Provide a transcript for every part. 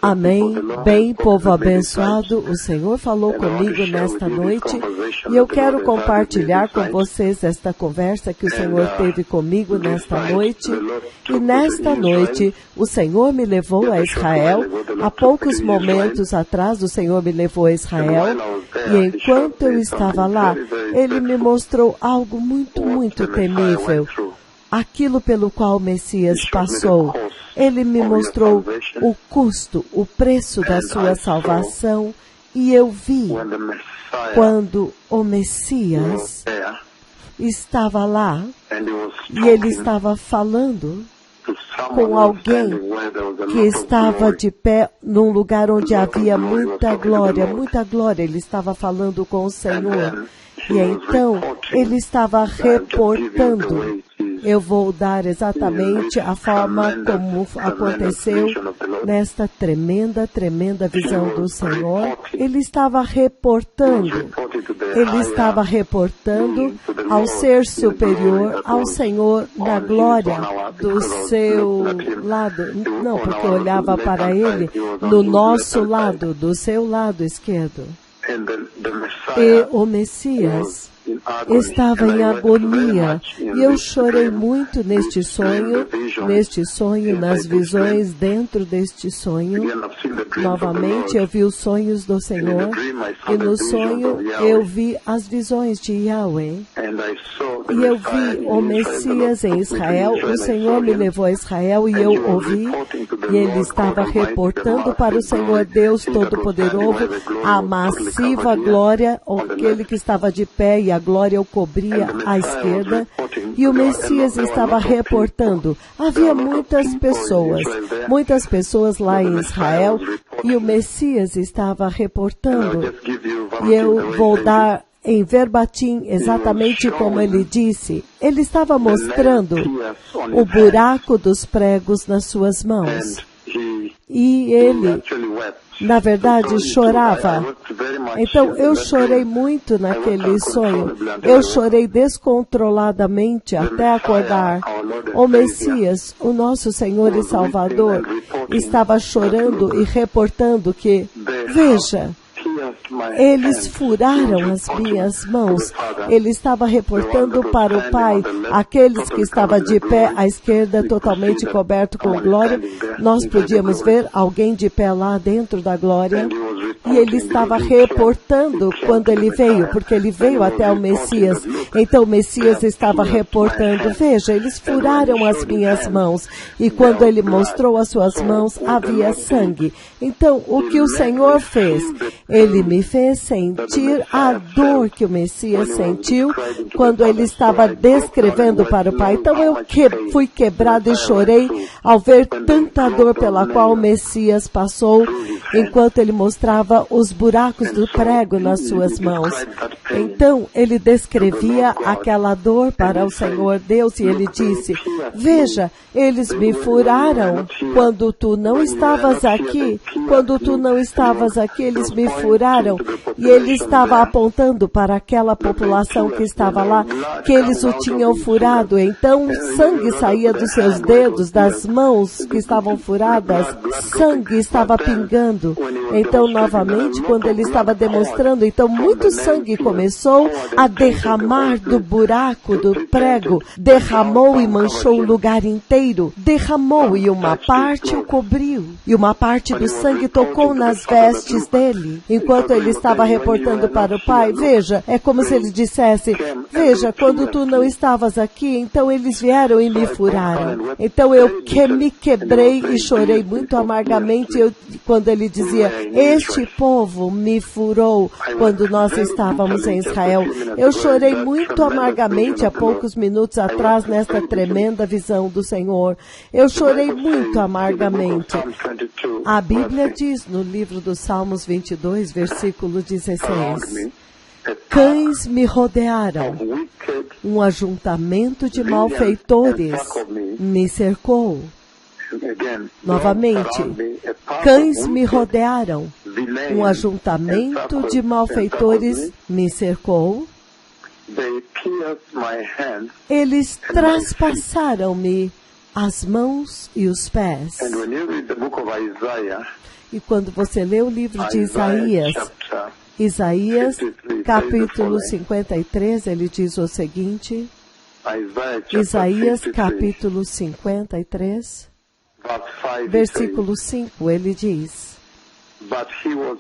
Amém. Bem, povo abençoado, o Senhor falou comigo nesta noite e eu quero compartilhar com vocês esta conversa que o Senhor teve comigo nesta noite. E nesta noite, o Senhor me levou a Israel. Há poucos momentos atrás, o Senhor me levou a Israel. E enquanto eu estava lá, Ele me mostrou algo muito temível. Aquilo pelo qual o Messias passou. Ele me mostrou o custo, o preço da sua salvação. E eu vi quando o Messias estava lá e ele estava falando com alguém que estava de pé num lugar onde havia muita glória. Ele estava falando com o Senhor. E então, ele estava reportando. Eu vou dar exatamente a forma como aconteceu nesta tremenda visão do Senhor. Ele estava reportando ao ser superior, ao Senhor da glória do seu lado. Não, porque eu olhava para ele no nosso lado, do seu lado esquerdo. E o Messias estava em agonia. E eu chorei muito neste sonho, nas visões dentro deste sonho. Novamente eu vi os sonhos do Senhor. E no sonho eu vi as visões de Yahweh. E eu vi o Messias em Israel. O Senhor me levou a Israel e eu ouvi. E ele estava reportando para o Senhor Deus Todo-Poderoso a massiva glória, aquele que estava de pé e a glória o cobria à esquerda, e o Messias estava reportando. Havia muitas pessoas lá em Israel, e o Messias estava reportando. E eu vou dar em verbatim exatamente como ele disse. Ele estava mostrando o buraco dos pregos nas suas mãos. E ele, na verdade, chorava. Então, eu chorei muito naquele sonho. Eu chorei descontroladamente até acordar. O Messias, o nosso Senhor e Salvador, estava chorando e reportando que, veja, eles furaram as minhas mãos. Ele estava reportando para o Pai, aqueles que estavam de pé à esquerda, totalmente coberto com glória. Nós podíamos ver alguém de pé lá dentro da glória. E ele estava reportando quando ele veio, porque ele veio até o Messias. Então o Messias estava reportando, veja, eles furaram as minhas mãos. E quando ele mostrou as suas mãos, havia sangue. Então, o que o Senhor fez? Ele me fez sentir a dor que o Messias sentiu quando ele estava descrevendo para o Pai. Então eu fui quebrado e chorei ao ver tanta dor pela qual o Messias passou, enquanto ele mostrava os buracos do prego nas suas mãos. Então ele descrevia aquela dor para o Senhor Deus e ele disse, veja, eles me furaram quando tu não estavas aqui. Quando tu não estavas aqui, eles me furaram. E ele estava apontando para aquela população que estava lá, que eles o tinham furado. Então sangue saía dos seus dedos, das mãos que estavam furadas. Sangue estava pingando. Então, novamente, quando ele estava demonstrando, então muito sangue começou a derramar do buraco do prego. Derramou e manchou o lugar inteiro. Derramou e uma parte o cobriu. E uma parte do sangue tocou nas vestes dele. Enquanto ele estava reportando para o Pai, veja, é como se ele dissesse, veja, quando tu não estavas aqui, então eles vieram e me furaram. Então eu me quebrei e chorei muito amargamente quando ele dizia, este povo me furou quando nós estávamos em Israel. Eu chorei muito amargamente há poucos minutos atrás nesta tremenda visão do Senhor. Eu chorei muito amargamente. A Bíblia diz no livro dos Salmos 22, versículo 16, cães me rodearam, um ajuntamento de malfeitores me cercou. Novamente, cães me rodearam, um ajuntamento de malfeitores me cercou. Eles traspassaram-me as mãos e os pés. And when you read the book of Isaiah, E quando você lê o livro de Isaías, Isaías, capítulo 53, ele diz o seguinte, Isaías, capítulo 53, versículo 5, ele diz,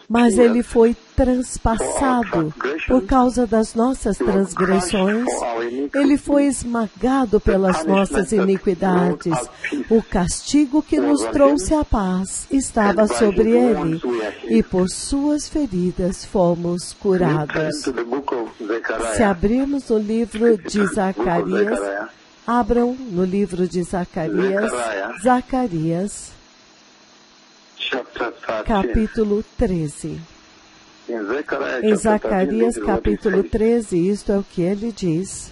mas ele foi transpassado por causa das nossas transgressões, ele foi esmagado pelas nossas iniquidades. O castigo que nos trouxe a paz estava sobre ele, e por suas feridas fomos curados. Se abrirmos no livro de Zacarias, abram no livro de Zacarias, Zacarias, capítulo 13. Em Zacarias, capítulo 13, isto é o que ele diz.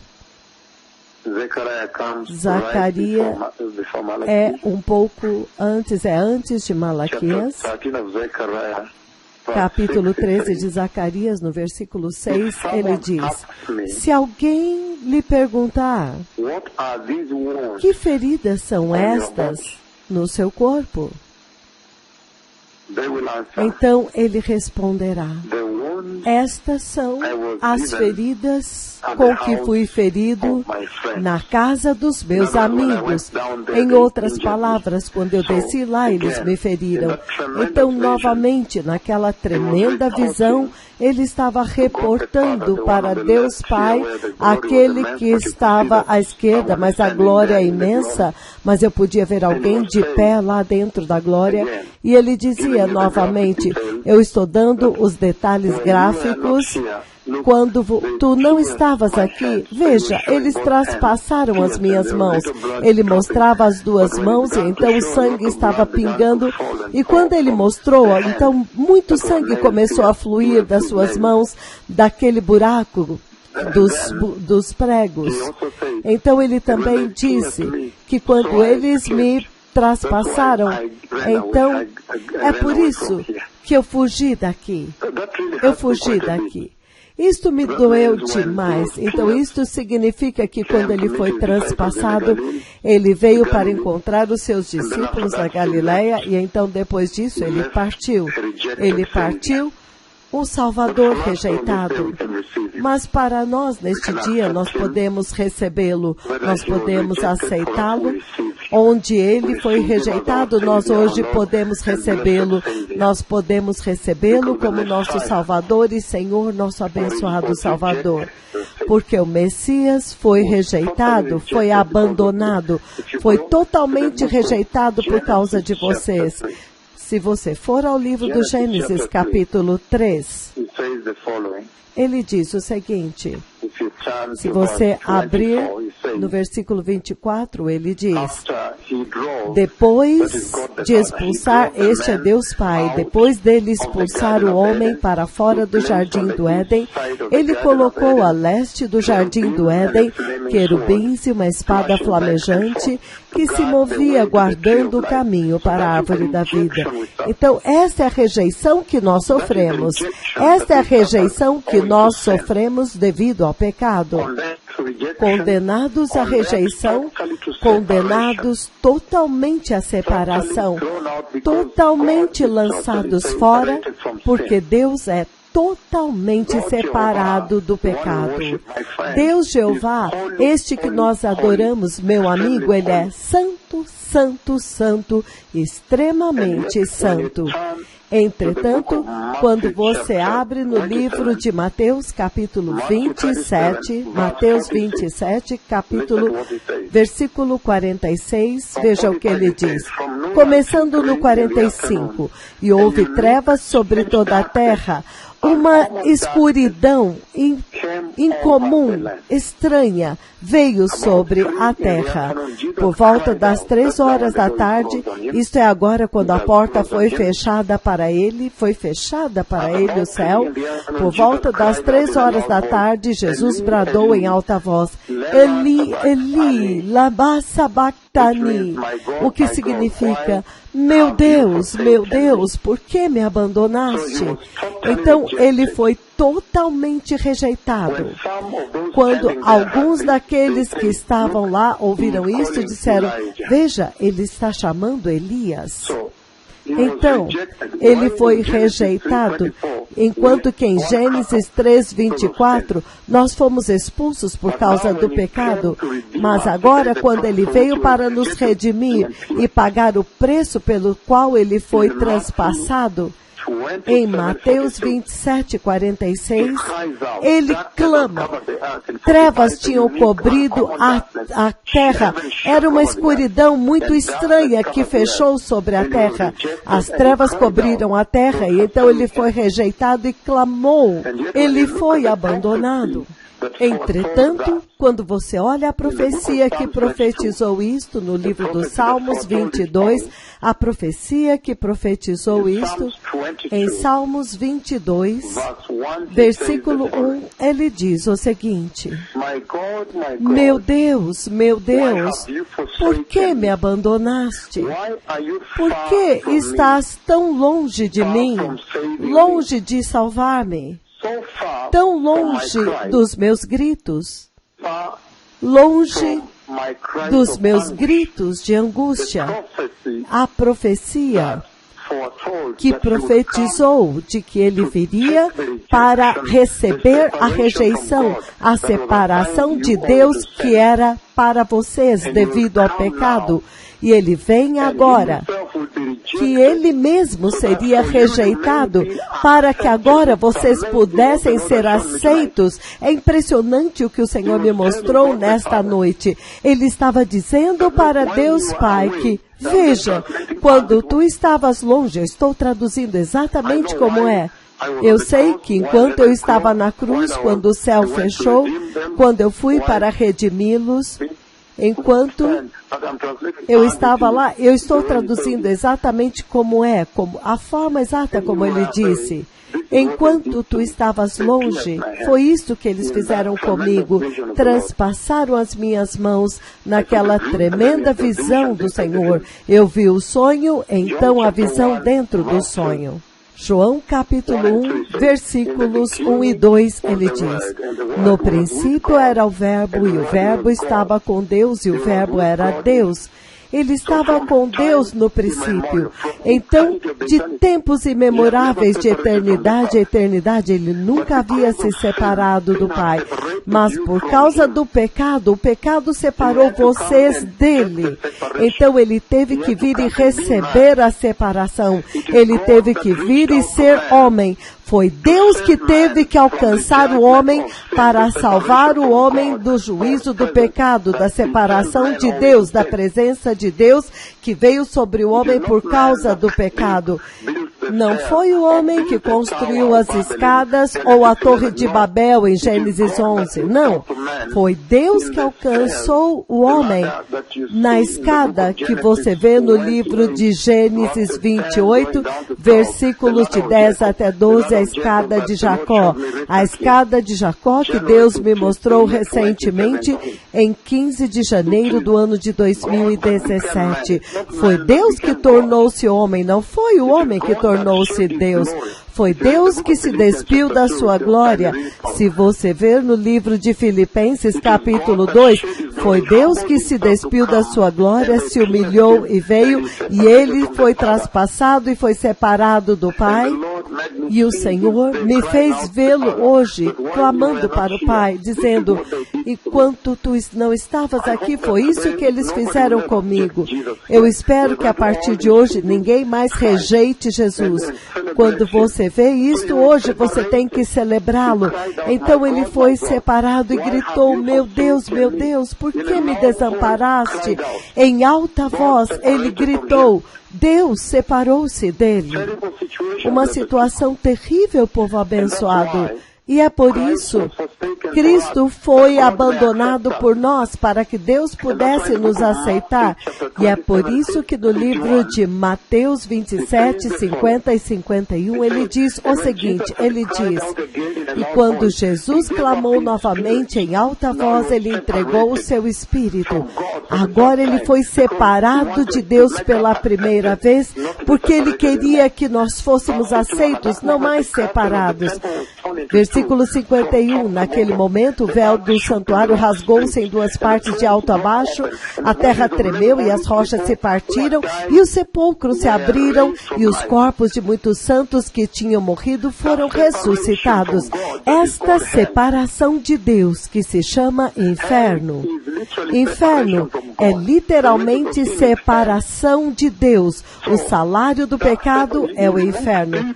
Zacarias é um pouco antes, antes de Malaquias. Capítulo 13 de Zacarias, no versículo 6, ele diz, se alguém lhe perguntar, que feridas são estas no seu corpo? Então ele responderá, estas são as feridas com que fui ferido na casa dos meus amigos. Em outras palavras, quando eu desci lá, eles me feriram. Então, novamente, naquela tremenda visão, ele estava reportando para Deus Pai, aquele que estava à esquerda, mas a glória é imensa, mas eu podia ver alguém de pé lá dentro da glória, e ele dizia novamente, eu estou dando os detalhes gráficos, quando tu não estavas aqui, veja, eles traspassaram as minhas mãos. Ele mostrava as duas mãos e então o sangue estava pingando. E quando ele mostrou, então muito sangue começou a fluir das suas mãos, daquele buraco dos pregos. Então ele também disse que quando eles me traspassaram, então é por isso que eu fugi daqui. Eu fugi daqui. Isto me doeu demais. Então, isto significa que quando ele foi transpassado, ele veio para encontrar os seus discípulos na Galileia e então, depois disso, ele partiu. Ele partiu, um Salvador rejeitado. Mas para nós, neste dia, nós podemos recebê-lo, nós podemos aceitá-lo. Onde ele foi rejeitado, nós hoje podemos recebê-lo. Nós podemos recebê-lo como nosso Salvador e Senhor, nosso abençoado Salvador. Porque o Messias foi rejeitado, foi abandonado, foi totalmente rejeitado por causa de vocês. Se você for ao livro do Gênesis, capítulo 3, ele diz o seguinte, se você abrir no versículo 24, ele diz, depois de expulsar, este é Deus Pai, depois dele expulsar o homem para fora do jardim do Éden, ele colocou a leste do jardim do Éden querubins e uma espada flamejante que se movia guardando o caminho para a árvore da vida. Então, esta é a rejeição que nós sofremos. Esta é a rejeição que nós sofremos devido ao pecado. Condenados à rejeição, condenados totalmente à separação, totalmente lançados fora, porque Deus é totalmente separado do pecado. Deus Jeová, este que nós adoramos, meu amigo, ele é santo, santo, santo, extremamente santo. Entretanto, quando você abre no livro de Mateus, capítulo 27, Mateus 27, versículo 46, veja o que ele diz. Começando no 45, e houve trevas sobre toda a terra, uma escuridão incomum, estranha, veio sobre a terra. Por volta das 3 horas da tarde, isto é agora quando a porta foi fechada para ele o céu. Por volta das 3 horas da tarde, Jesus bradou em alta voz, Eli, Eli, lama sabachthani. sabachthani, o que significa, meu Deus, por que me abandonaste? Então, ele foi totalmente rejeitado. Quando alguns daqueles que estavam lá ouviram isso, disseram, veja, ele está chamando Elias. Então, ele foi rejeitado, enquanto que em Gênesis 3:24, nós fomos expulsos por causa do pecado, mas agora, quando ele veio para nos redimir e pagar o preço pelo qual ele foi transpassado, em Mateus 27:46, ele clama. Trevas tinham cobrido a terra. Era uma escuridão muito estranha que fechou sobre a terra. As trevas cobriram a terra e então ele foi rejeitado e clamou. Ele foi abandonado. Entretanto, quando você olha a profecia que profetizou isto no livro dos Salmos 22, a profecia que profetizou isto, em Salmos 22, versículo 1, ele diz o seguinte, meu Deus, por que me abandonaste? Por que estás tão longe de mim, longe de salvar-me? Tão longe dos meus gritos, longe dos meus gritos de angústia. A profecia que profetizou de que ele viria para receber a rejeição, a separação de Deus que era para vocês devido ao pecado. E ele vem agora, que ele mesmo seria rejeitado, para que agora vocês pudessem ser aceitos. É impressionante o que o Senhor me mostrou nesta noite. Ele estava dizendo para Deus Pai que, veja, quando tu estavas longe, eu estou traduzindo exatamente como é. Eu sei que enquanto eu estava na cruz, quando o céu fechou, quando eu fui para redimi-los, enquanto eu estava lá, eu estou traduzindo exatamente como é, como a forma exata como ele disse. Enquanto tu estavas longe, foi isso que eles fizeram comigo. Transpassaram as minhas mãos naquela tremenda visão do Senhor. Eu vi o sonho, então a visão dentro do sonho. João capítulo 1, versículos 1 e 2, ele diz, no princípio era o Verbo, e o Verbo estava com Deus, e o Verbo era Deus. Ele estava com Deus no princípio. Então, de tempos imemoráveis, de eternidade a eternidade, ele nunca havia se separado do Pai. Mas por causa do pecado, o pecado separou vocês dele. Então, ele teve que vir e receber a separação. Ele teve que vir e ser homem. Foi Deus que teve que alcançar o homem para salvar o homem do juízo do pecado, da separação de Deus, da presença de Deus que veio sobre o homem por causa do pecado. Não foi o homem que construiu as escadas ou a Torre de Babel em Gênesis 11. Não. Foi Deus que alcançou o homem na escada que você vê no livro de Gênesis 28, versículos de 10 até 12, a escada de Jacó. A escada de Jacó que Deus me mostrou recentemente em 15 de janeiro do ano de 2017. Foi Deus que tornou-se homem, não foi o homem que tornou-se Deus. Foi Deus que se despiu da sua glória. Se você ver no livro de Filipenses, capítulo 2, foi Deus que se despiu da sua glória, se humilhou e veio, e ele foi traspassado e foi separado do Pai. E o Senhor me fez vê-lo hoje, clamando para o Pai, dizendo, enquanto tu não estavas aqui, foi isso que eles fizeram comigo. Eu espero que a partir de hoje ninguém mais rejeite Jesus. Quando você vê isto hoje, você tem que celebrá-lo. Então ele foi separado e gritou, meu Deus, por que me desamparaste? Em alta voz, ele gritou, Deus separou-se dele. Uma situação terrível, povo abençoado. E é por isso, Cristo foi abandonado por nós para que Deus pudesse nos aceitar. E é por isso que no livro de Mateus 27, 50 e 51, ele diz o seguinte, ele diz, e quando Jesus clamou novamente em alta voz, ele entregou o seu espírito. Agora ele foi separado de Deus pela primeira vez, porque ele queria que nós fôssemos aceitos, não mais separados. Versículo 51, naquele momento o véu do santuário rasgou-se em duas partes de alto a baixo, a terra tremeu e as rochas se partiram, e os sepulcros se abriram, e os corpos de muitos santos que tinham morrido foram ressuscitados. Esta separação de Deus, que se chama inferno. Inferno é literalmente separação de Deus. O salário do pecado é o inferno.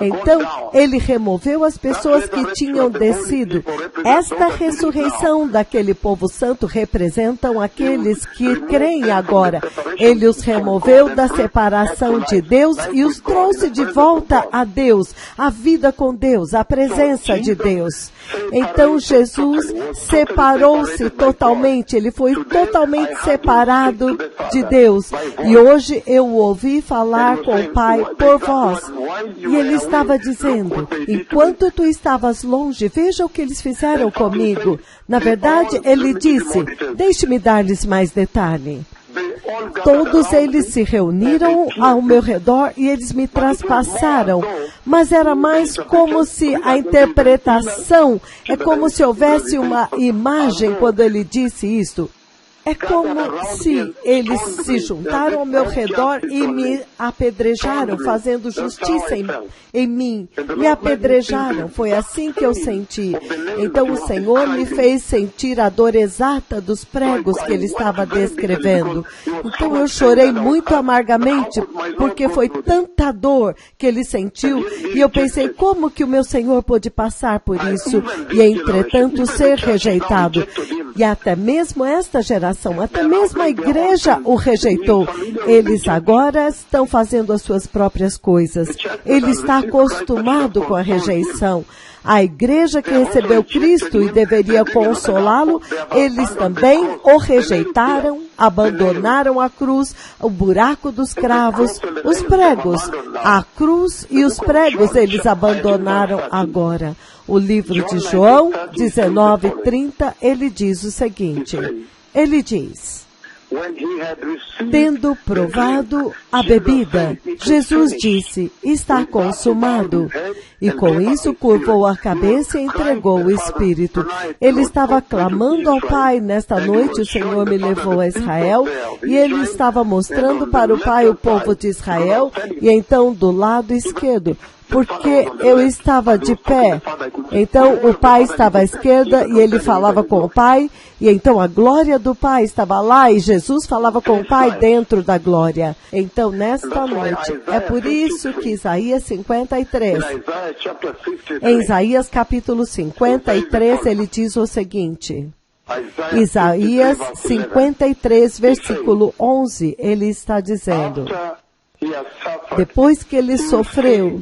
Então, ele removeu as pessoas que tinham descido. Esta ressurreição daquele povo santo representam aqueles que creem agora. Ele os removeu da separação de Deus e os trouxe de volta a Deus, a vida com Deus, a presença de Deus. Então Jesus separou-se totalmente, ele foi totalmente separado de Deus. E hoje eu o ouvi falar com o Pai por vós. E ele estava dizendo, enquanto tu estavas longe, veja o que eles fizeram comigo. Na verdade, ele disse, deixe-me dar-lhes mais detalhe. Todos eles se reuniram ao meu redor e eles me traspassaram. Mas era mais como se a interpretação, é como se houvesse uma imagem quando ele disse isso. É como se eles se juntaram ao meu redor e me apedrejaram, fazendo justiça em mim. Me apedrejaram, foi assim que eu senti. Então o Senhor me fez sentir a dor exata dos pregos que ele estava descrevendo. Então eu chorei muito amargamente, porque foi tanta dor que ele sentiu. E eu pensei, como que o meu Senhor pôde passar por isso e, entretanto, ser rejeitado? E até mesmo esta geração, até mesmo a igreja o rejeitou. Eles agora estão fazendo as suas próprias coisas. Ele está acostumado com a rejeição. A igreja que recebeu Cristo e deveria consolá-lo, eles também o rejeitaram, abandonaram a cruz, o buraco dos cravos, os pregos. A cruz e os pregos eles abandonaram agora. O livro de João 19:30, ele diz o seguinte, ele diz, tendo provado a bebida, Jesus disse, está consumado. E com isso curvou a cabeça e entregou o Espírito. Ele estava clamando ao Pai, nesta noite o Senhor me levou a Israel, e ele estava mostrando para o Pai o povo de Israel, e então do lado esquerdo, porque eu estava de pé. Então o Pai estava à esquerda e ele falava com o Pai, e então a glória do Pai estava lá e Jesus falava com o Pai dentro da glória. Então nesta noite, é por isso que Isaías 53, em Isaías capítulo 53, ele diz o seguinte, Isaías 53, versículo 11, ele está dizendo, depois que ele sofreu,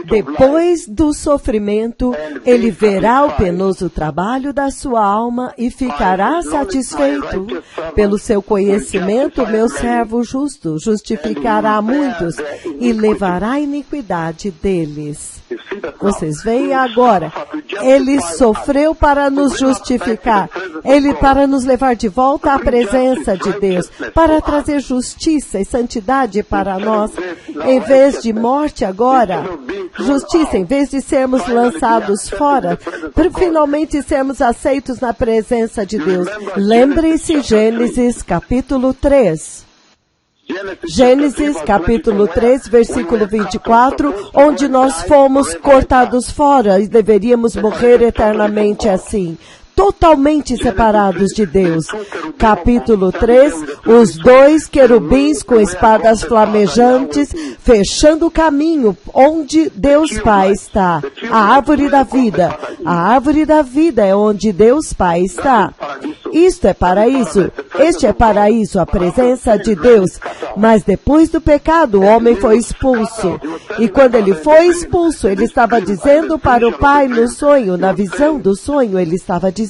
depois do sofrimento, ele verá o penoso trabalho da sua alma e ficará satisfeito. Pelo seu conhecimento, meu servo justo justificará muitos e levará a iniquidade deles. Vocês veem agora, ele sofreu para nos justificar, ele para nos levar de volta à presença de Deus, para trazer justiça e santidade para nós, em vez de morte agora, justiça, em vez de sermos lançados fora, para finalmente sermos aceitos na presença de Deus. Lembrem-se, Gênesis capítulo 3. Gênesis capítulo 3, versículo 24, onde nós fomos cortados fora e deveríamos morrer eternamente assim. Totalmente separados de Deus. Capítulo 3, os dois querubins com espadas flamejantes, fechando o caminho onde Deus Pai está. A árvore da vida. A árvore da vida é onde Deus Pai está. Isto é paraíso. Este é paraíso, a presença de Deus. Mas depois do pecado, o homem foi expulso. E quando ele foi expulso, ele estava dizendo para o Pai no sonho, na visão do sonho, ele estava dizendo,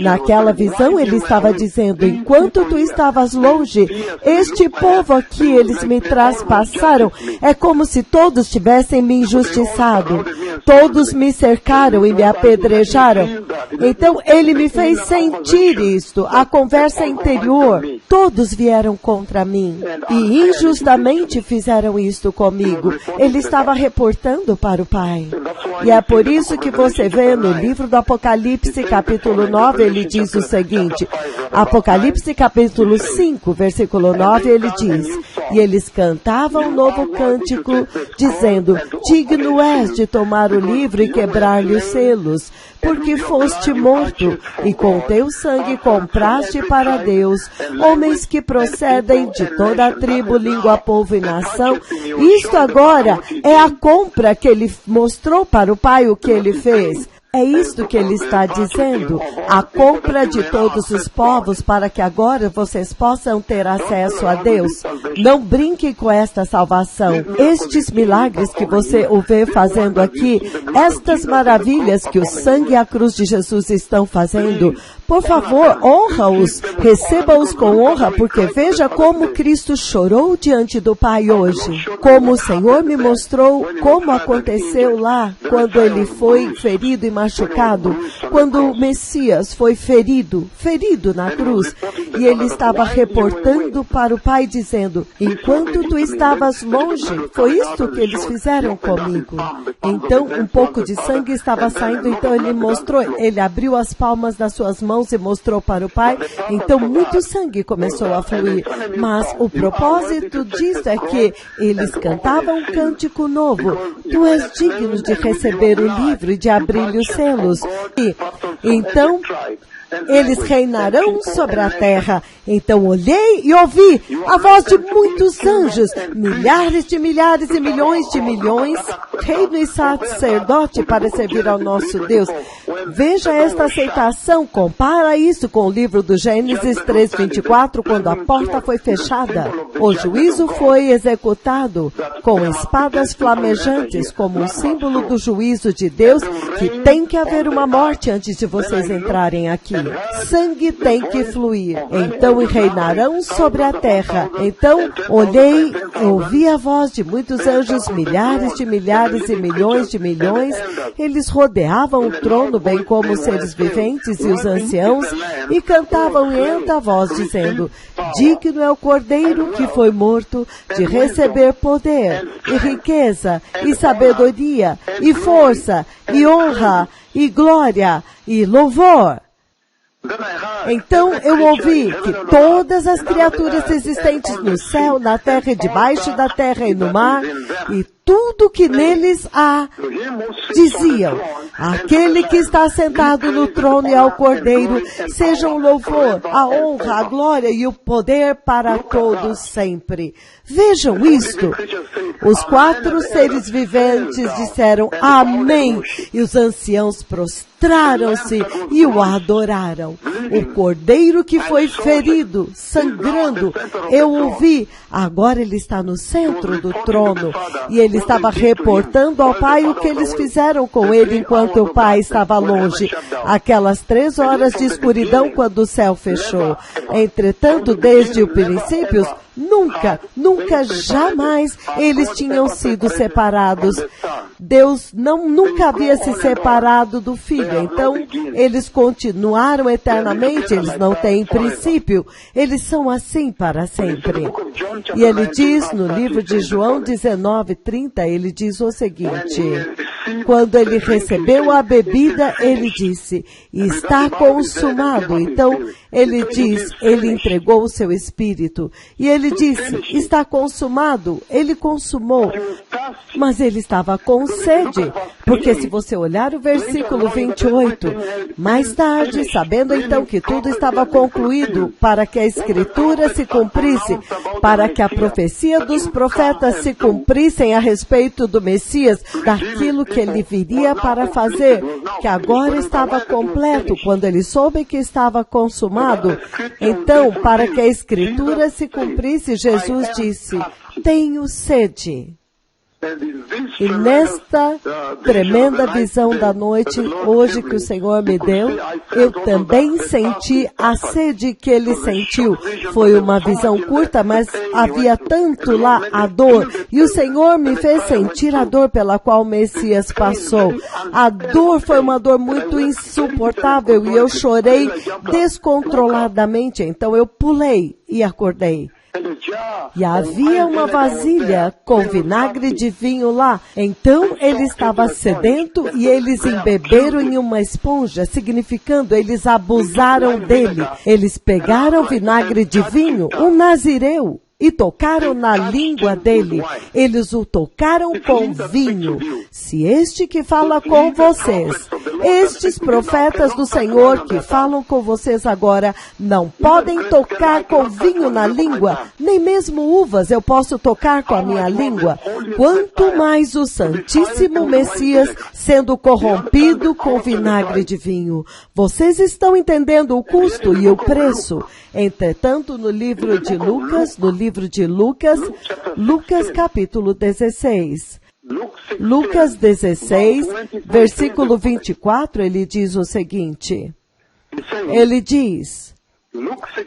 Naquela visão, ele estava dizendo, enquanto tu estavas longe, este povo aqui, eles me traspassaram. É como se todos tivessem me injustiçado. Todos me cercaram e me apedrejaram. Então, ele me fez sentir isto, a conversa interior. Todos vieram contra mim e injustamente fizeram isto comigo. Ele estava reportando para o Pai. E é por isso que você vê no livro do Apocalipse, capítulo 9, ele diz o seguinte, Apocalipse, capítulo 5, versículo 9, ele diz, e eles cantavam um novo cântico, dizendo, digno és de tomar o livro e quebrar-lhe os selos, porque foste morto, e com teu sangue compraste para Deus homens que procedem de toda a tribo, língua, povo e nação. Isto agora é a compra que ele mostrou para o Pai, o que ele fez. É isto que ele está dizendo, a compra de todos os povos para que agora vocês possam ter acesso a Deus. Não brinque com esta salvação. Estes milagres que você o vê fazendo aqui, estas maravilhas que o sangue e a cruz de Jesus estão fazendo, por favor, honra-os, receba-os com honra, porque veja como Cristo chorou diante do Pai hoje. Como o Senhor me mostrou como aconteceu lá, quando ele foi ferido e machucado, quando o Messias foi ferido na cruz, e ele estava reportando para o Pai dizendo, enquanto tu estavas longe, foi isto que eles fizeram comigo. Então, um pouco de sangue estava saindo, então ele mostrou, ele abriu as palmas das suas mãos e mostrou para o Pai, então muito sangue começou a fluir. Mas o propósito disso é que eles cantavam um cântico novo. Tu és digno de receber o livro e de abrir-lhe os selos. E então eles reinarão sobre a terra. Então olhei e ouvi a voz de muitos anjos, milhares de milhares e milhões de milhões, reino e sacerdote para servir ao nosso Deus. Veja esta aceitação, compara isso com o livro do Gênesis 3:24, quando a porta foi fechada. O juízo foi executado com espadas flamejantes, como um símbolo do juízo de Deus, que tem que haver uma morte antes de vocês entrarem aqui. Sangue tem que fluir. Então reinarão sobre a terra. Então olhei, ouvi a voz de muitos anjos, milhares de milhares e milhões de milhões. Eles rodeavam o trono, bem como os seres viventes e os anciãos, e cantavam em alta voz, dizendo, digno é o Cordeiro que foi morto de receber poder, e riqueza, e sabedoria, e força, e honra, e glória, e louvor. Então eu ouvi que todas as criaturas existentes no céu, na terra e debaixo da terra e no mar, e tudo que neles há, diziam, aquele que está sentado no trono e ao Cordeiro, sejam o louvor, a honra, a glória e o poder para todos sempre. Vejam isto. Os 4 seres viventes disseram amém, e os anciãos prostraram-se e o adoraram. O Cordeiro que foi ferido, sangrando, eu ouvi, agora ele está no centro do trono, e ele estava reportando ao Pai o que eles fizeram com ele enquanto o Pai estava longe. Aquelas 3 horas de escuridão quando o céu fechou. Entretanto, desde o princípio, nunca, jamais eles tinham sido separados. Deus nunca havia se separado do Filho. Então, eles continuaram eternamente, eles não têm princípio. Eles são assim para sempre. E ele diz no livro de João 19:30, ele diz o seguinte, quando ele recebeu a bebida, ele disse, está consumado. Então, ele diz, ele entregou o seu espírito. E ele disse, está consumado. Ele consumou. Mas ele estava com sede. Porque se você olhar o versículo 28, mais tarde, sabendo então que tudo estava concluído, para que a Escritura se cumprisse, para que a profecia dos profetas se cumprissem a respeito do Messias, daquilo que ele viria para fazer, que agora estava completo, quando ele soube que estava consumado. Então, para que a Escritura se cumprisse, Jesus disse, tenho sede. E nesta tremenda visão da noite, hoje que o Senhor me deu, eu também senti a sede que ele sentiu. Foi uma visão curta, mas havia tanto lá a dor. E o Senhor me fez sentir a dor pela qual o Messias passou. A dor foi uma dor muito insuportável e eu chorei descontroladamente. Então eu pulei e acordei. E havia uma vasilha com vinagre de vinho lá. Então ele estava sedento e eles embeberam em uma esponja, significando eles abusaram dele. Eles pegaram vinagre de vinho, um nazireu, e tocaram na língua dele. Eles o tocaram com vinho. Se este que fala com vocês, estes profetas do Senhor que falam com vocês agora, não podem tocar com vinho na língua, nem mesmo uvas eu posso tocar com a minha língua, quanto mais o Santíssimo Messias sendo corrompido com vinagre de vinho. Vocês estão entendendo o custo e o preço. Entretanto, no livro de Lucas, Lucas capítulo 16. Lucas 16, versículo 24, ele diz o seguinte. Ele diz,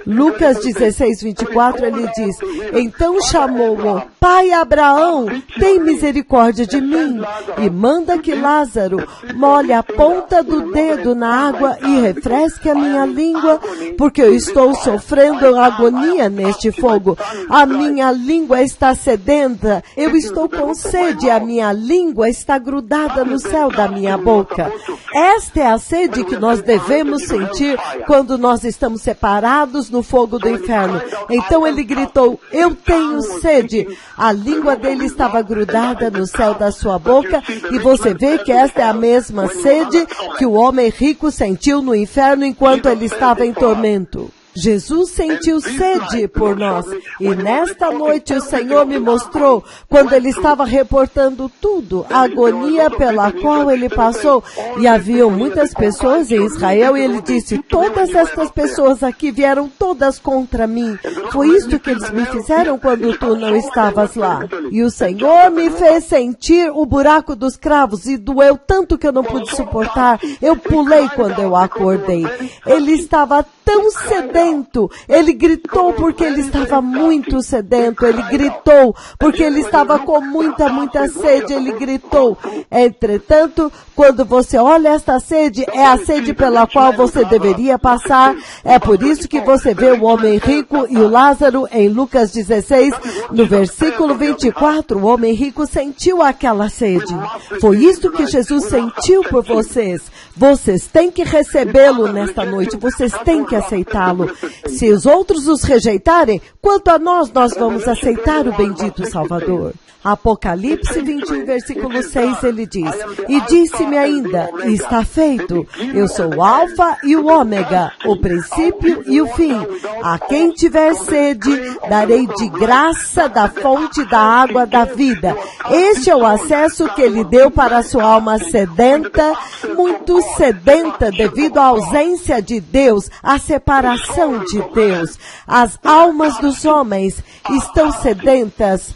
Lucas 16, 24, ele diz, então chamou-o, Pai Abraão, tem misericórdia de mim, e manda que Lázaro molhe a ponta do dedo na água e refresque a minha língua, porque eu estou sofrendo agonia neste fogo. A minha língua está sedenta, eu estou com sede, a minha língua está grudada no céu da minha boca. Esta é a sede que nós devemos sentir quando nós estamos separados no fogo do inferno. Então ele gritou, eu tenho sede. A língua dele estava grudada no céu da sua boca, e você vê que esta é a mesma sede que o homem rico sentiu no inferno enquanto ele estava em tormento. Jesus sentiu sede por nós, e nesta noite o Senhor me mostrou, quando ele estava reportando tudo, a agonia pela qual ele passou, e haviam muitas pessoas em Israel, e ele disse, todas estas pessoas aqui vieram todas contra mim, foi isto que eles me fizeram quando tu não estavas lá, e o Senhor me fez sentir o buraco dos cravos, e doeu tanto que eu não pude suportar, eu pulei quando eu acordei, ele estava tão sedento, ele gritou porque ele estava muito sedento, ele gritou porque ele estava com muita sede, ele gritou. Entretanto, quando você olha esta sede, é a sede pela qual você deveria passar, é por isso que você vê o homem rico e o Lázaro em Lucas 16, no versículo 24, o homem rico sentiu aquela sede. Foi isso que Jesus sentiu por vocês. Vocês têm que recebê-lo nesta noite, vocês têm que aceitá-lo. Se os outros os rejeitarem, quanto a nós vamos aceitar o bendito Salvador. Apocalipse 21, versículo 6, ele diz, e disse-me ainda, está feito, eu sou o Alfa e o Ômega, o princípio e o fim. A quem tiver sede, darei de graça da fonte da água da vida. Este é o acesso que ele deu para a sua alma sedenta, muito sedenta devido à ausência de Deus, à separação de Deus. As almas dos homens estão sedentas,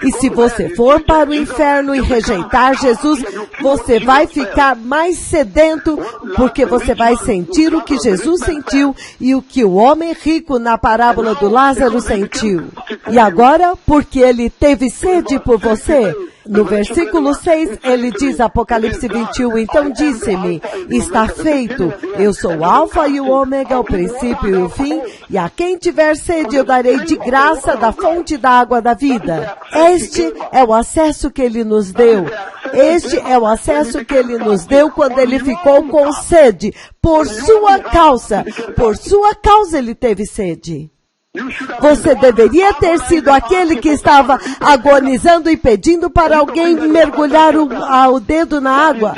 e se você for para o inferno e rejeitar Jesus, você vai ficar mais sedento, porque você vai sentir o que Jesus sentiu e o que o homem rico na parábola do Lázaro sentiu. E agora, porque ele teve sede por você, no versículo 6, ele diz, Apocalipse 21, então disse-me, está feito, eu sou o Alfa e o Ômega, o princípio e o fim, e a quem tiver sede eu darei de graça da fonte da água da vida. Este é o acesso que ele nos deu. Este é o acesso que ele nos deu quando ele ficou com sede. Por sua causa ele teve sede. Você deveria ter sido aquele que estava agonizando e pedindo para alguém mergulhar o dedo na água.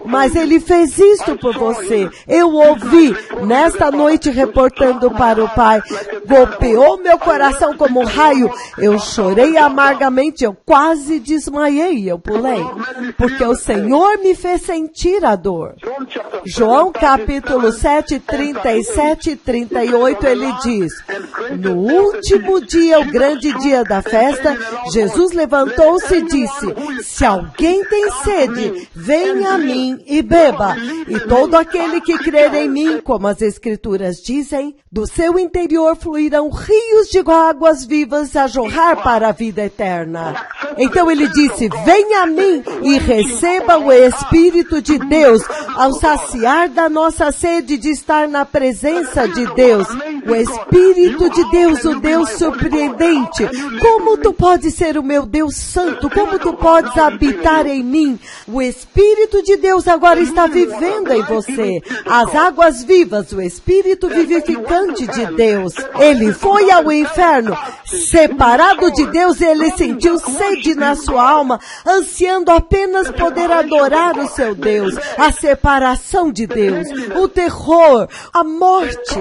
Mas ele fez isto por você. Eu ouvi nesta noite reportando para o Pai. Golpeou meu coração como um raio. Eu chorei amargamente. Eu quase desmaiei. Eu pulei. Porque o Senhor me fez sentir a dor. João capítulo 7, 37 e 38, ele diz, No último dia, o grande dia da festa, Jesus levantou-se e disse: se alguém tem sede, venha a mim e beba. E todo aquele que crer em mim, como as Escrituras dizem, do seu interior fluirão rios de águas vivas a jorrar para a vida eterna. Então ele disse: venha a mim e receba o Espírito de Deus, ao saciar da nossa sede de estar na presença de Deus. O Espírito de Deus, o Deus surpreendente. Como tu podes ser o meu Deus santo? Como tu podes habitar em mim? O Espírito de Deus agora está vivendo em você. As águas vivas, o Espírito vivificante de Deus. Ele foi ao inferno. Separado de Deus, ele sentiu sede na sua alma, ansiando apenas poder adorar o seu Deus. A separação de Deus, o terror, a morte,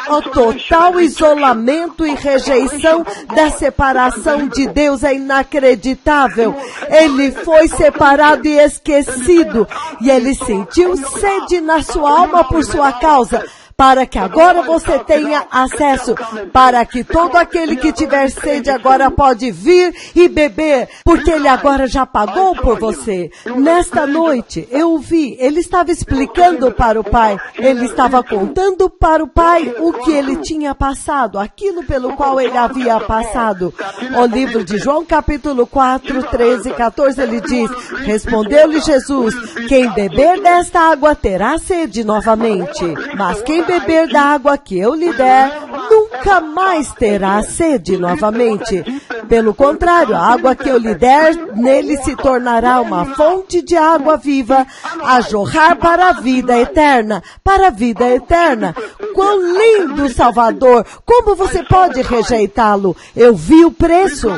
o total isolamento e rejeição da separação de Deus é inacreditável. Ele foi separado e esquecido, e ele sentiu sede na sua alma por sua causa, para que agora você tenha acesso, para que todo aquele que tiver sede agora pode vir e beber, porque ele agora já pagou por você. Nesta noite, eu o vi, ele estava explicando para o Pai, ele estava contando para o Pai o que ele tinha passado, aquilo pelo qual ele havia passado. O livro de João, capítulo 4, 13 e 14, ele diz: respondeu-lhe Jesus: quem beber desta água terá sede novamente, mas quem beber da água que eu lhe der, nunca mais terá sede novamente. Pelo contrário, a água que eu lhe der, nele se tornará uma fonte de água viva, a jorrar para a vida eterna. Para a vida eterna. Quão lindo, Salvador! Como você pode rejeitá-lo? Eu vi o preço.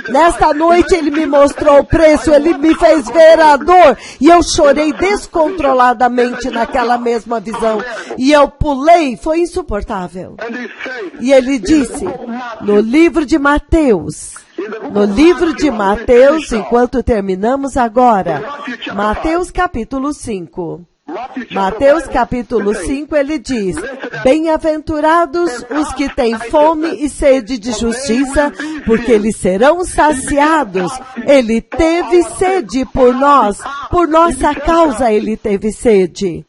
Nesta noite ele me mostrou o preço, ele me fez ver a dor, e eu chorei descontroladamente naquela mesma visão. E eu pulei, foi insuportável. E ele disse, no livro de Mateus, enquanto terminamos agora, Mateus capítulo 5. Mateus capítulo 5, ele diz: bem-aventurados os que têm fome e sede de justiça, porque eles serão saciados. Ele teve sede por nós, por nossa causa ele teve sede.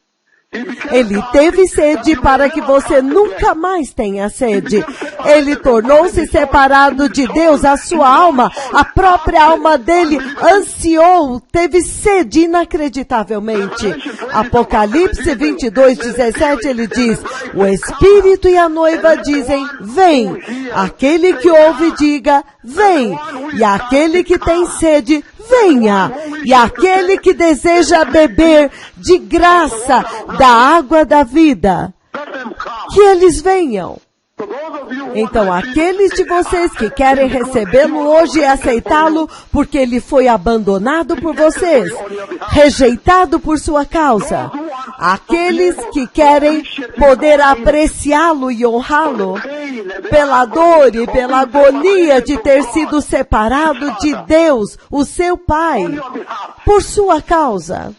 Ele teve sede para que você nunca mais tenha sede. Ele tornou-se separado de Deus, a sua alma, a própria alma dele ansiou, teve sede inacreditavelmente. Apocalipse 22, 17, ele diz: o Espírito e a noiva dizem: vem. Aquele que ouve diga: vem. E aquele que tem sede, venha. E aquele que deseja beber de graça da água da vida, que eles venham. Então, aqueles de vocês que querem recebê-lo hoje e aceitá-lo, porque ele foi abandonado por vocês, rejeitado por sua causa. Aqueles que querem poder apreciá-lo e honrá-lo, pela dor e pela agonia de ter sido separado de Deus, o seu Pai, por sua causa.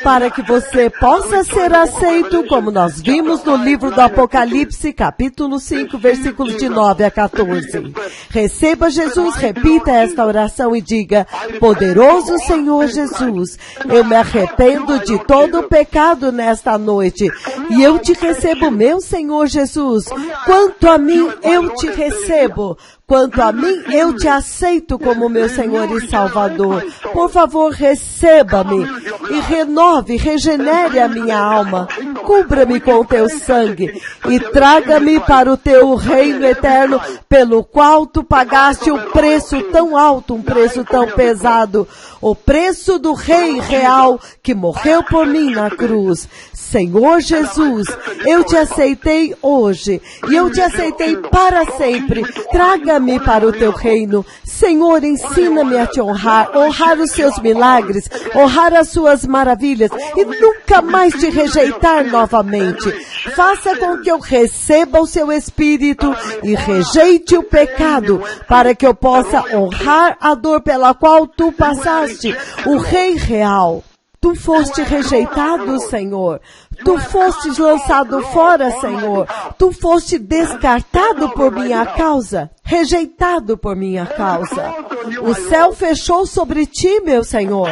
Para que você possa ser aceito, como nós vimos no livro do Apocalipse, capítulo 5, versículos de 9 a 14. Receba Jesus, repita esta oração e diga: poderoso Senhor Jesus, eu me arrependo de todo o pecado nesta noite, e eu te recebo, meu Senhor Jesus. Quanto a mim, eu te recebo. Quanto a mim, eu te aceito como meu Senhor e Salvador. Por favor, receba-me e renove, regenere a minha alma. Cubra-me com o teu sangue e traga-me para o teu reino eterno, pelo qual tu pagaste um preço tão alto, um preço tão pesado. O preço do Rei real que morreu por mim na cruz. Senhor Jesus, eu te aceitei hoje e eu te aceitei para sempre. Traga-me para o teu reino. Senhor, ensina-me a te honrar, honrar os seus milagres, honrar as suas maravilhas e nunca mais te rejeitar novamente. Faça com que eu receba o seu Espírito e rejeite o pecado, para que eu possa honrar a dor pela qual tu passaste, o Rei real. Tu foste rejeitado, Senhor. Tu fostes lançado fora, Senhor. Tu foste descartado por minha causa, rejeitado por minha causa. O céu fechou sobre ti, meu Senhor.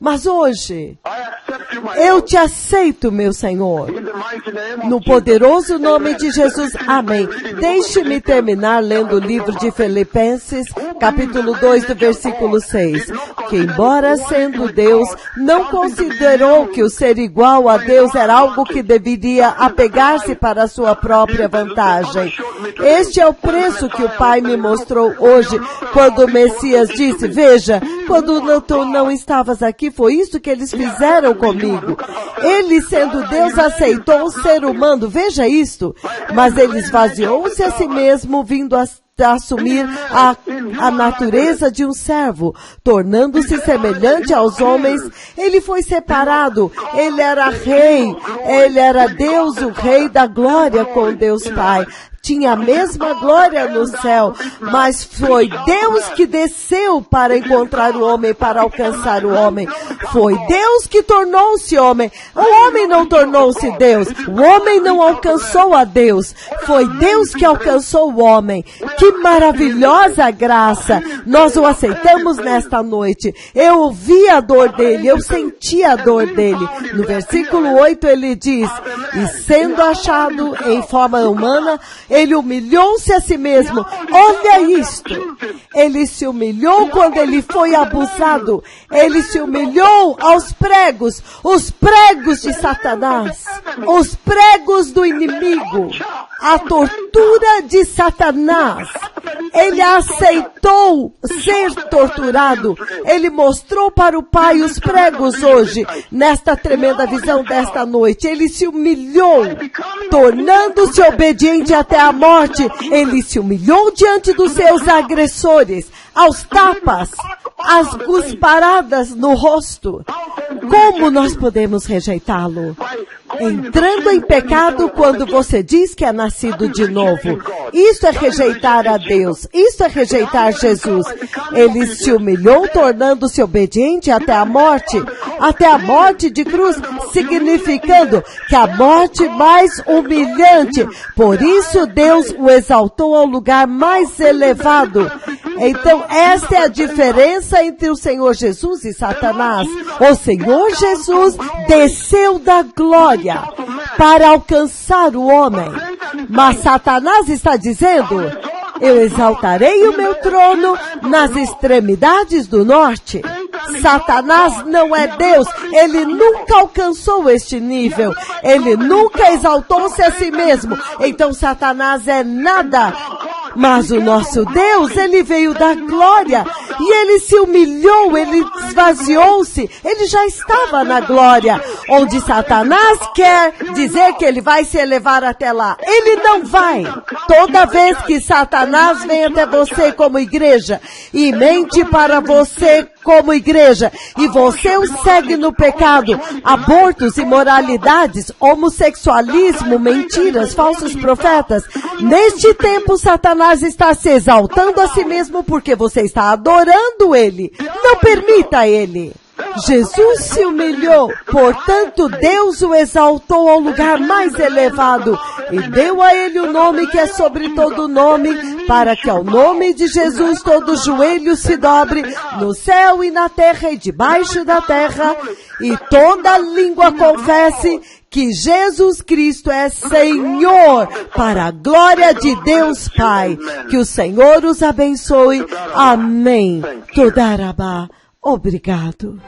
Mas hoje, eu te aceito, meu Senhor. No poderoso nome de Jesus. Amém. Deixe-me terminar lendo o livro de Filipenses, capítulo 2, do versículo 6. Que embora sendo Deus, não considerou que o ser igual a Deus era algo que deveria apegar-se para a sua própria vantagem. Este é o preço que o Pai me mostrou hoje, quando o Messias disse, veja, quando tu não estavas aqui, foi isso que eles fizeram comigo. Ele, sendo Deus, aceitou o ser humano, veja isto, mas ele esvaziou-se a si mesmo, vindo a assumir a natureza de um servo, tornando-se semelhante aos homens. Ele foi separado, ele era rei, ele era Deus, o rei da glória com Deus Pai. Tinha a mesma glória no céu, mas foi Deus que desceu para encontrar o homem, para alcançar o homem. Foi Deus que tornou-se homem. O homem não tornou-se Deus. O homem não alcançou a Deus. Foi Deus que alcançou o homem. Que maravilhosa graça. Nós o aceitamos nesta noite. Eu ouvi a dor dele, eu senti a dor dele. No versículo 8 ele diz, e sendo achado em forma humana, ele humilhou-se a si mesmo. Olha isto. Ele se humilhou quando ele foi abusado. Ele se humilhou aos pregos. Os pregos de Satanás. Os pregos do inimigo. A tortura de Satanás. Ele aceitou ser torturado. Ele mostrou para o Pai os pregos hoje, nesta tremenda visão desta noite. Ele se humilhou, tornando-se obediente até a morte. Ele se humilhou diante dos seus agressores, aos tapas, às cusparadas no rosto. Como nós podemos rejeitá-lo? Entrando em pecado quando você diz que é nascido de novo. Isso é rejeitar a Deus. Isso é rejeitar Jesus. Ele se humilhou, tornando-se obediente até a morte de cruz, significando que a morte mais humilhante. Por isso Deus o exaltou ao lugar mais elevado. Então, esta é a diferença entre o Senhor Jesus e Satanás. O Senhor Jesus desceu da glória para alcançar o homem. Mas Satanás está dizendo, eu exaltarei o meu trono nas extremidades do norte. Satanás não é Deus. Ele nunca alcançou este nível. Ele nunca exaltou-se a si mesmo. Então Satanás é nada. Mas o nosso Deus, ele veio da glória e ele se humilhou, ele esvaziou-se, ele já estava na glória. Onde Satanás quer dizer que ele vai se elevar até lá, ele não vai. Toda vez que Satanás vem até você como igreja e mente para você como igreja, e você o segue no pecado, abortos, imoralidades, homossexualismo, mentiras, falsos profetas, neste tempo Satanás está se exaltando a si mesmo porque você está adorando ele. Não permita ele. Jesus se humilhou, portanto Deus o exaltou ao lugar mais elevado e deu a ele o nome que é sobre todo nome, para que ao nome de Jesus todo joelho se dobre no céu e na terra e debaixo da terra, e toda língua confesse que Jesus Cristo é Senhor, para a glória de Deus Pai. Que o Senhor os abençoe. Amém. Todarabá. Obrigado.